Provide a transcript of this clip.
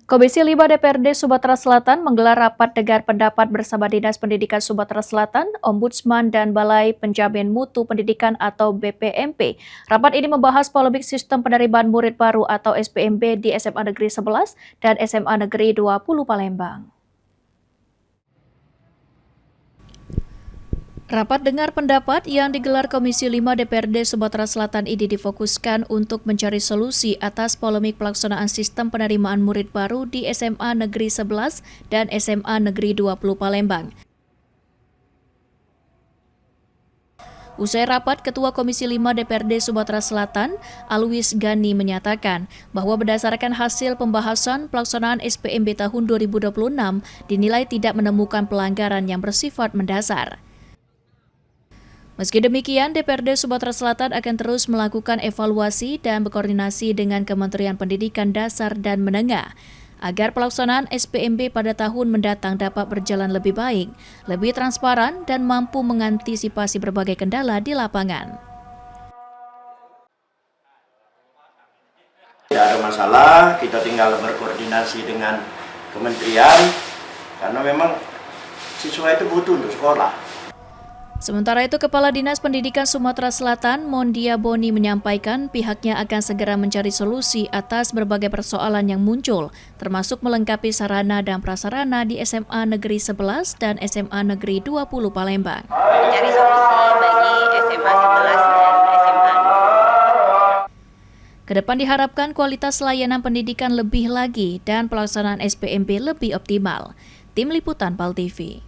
Komisi 5 DPRD Sumatera Selatan menggelar rapat dengar pendapat bersama Dinas Pendidikan Sumatera Selatan, Ombudsman, dan Balai Penjamin Mutu Pendidikan atau BPMP. Rapat ini membahas polemik sistem penerimaan murid baru atau SPMB di SMA Negeri 11 dan SMA Negeri 20 Palembang. Rapat dengar pendapat yang digelar Komisi 5 DPRD Sumatera Selatan ini difokuskan untuk mencari solusi atas polemik pelaksanaan sistem penerimaan murid baru di SMA Negeri 11 dan SMA Negeri 20 Palembang. Usai rapat, Ketua Komisi 5 DPRD Sumatera Selatan, Alwis Gani menyatakan bahwa berdasarkan hasil pembahasan pelaksanaan SPMB tahun 2026 dinilai tidak menemukan pelanggaran yang bersifat mendasar. Meski demikian, DPRD Sumatera Selatan akan terus melakukan evaluasi dan berkoordinasi dengan Kementerian Pendidikan Dasar dan Menengah agar pelaksanaan SPMB pada tahun mendatang dapat berjalan lebih baik, lebih transparan, dan mampu mengantisipasi berbagai kendala di lapangan. Tidak ada masalah, kita tinggal berkoordinasi dengan kementerian karena memang siswa itu butuh untuk sekolah. Sementara itu, Kepala Dinas Pendidikan Sumatera Selatan, Mondia Boni, menyampaikan pihaknya akan segera mencari solusi atas berbagai persoalan yang muncul, termasuk melengkapi sarana dan prasarana di SMA Negeri 11 dan SMA Negeri 20 Palembang. Mencari solusi bagi SMA 11 dan SMA 20. Kedepan diharapkan kualitas layanan pendidikan lebih lagi dan pelaksanaan SPMB lebih optimal. Tim Liputan PAL TV.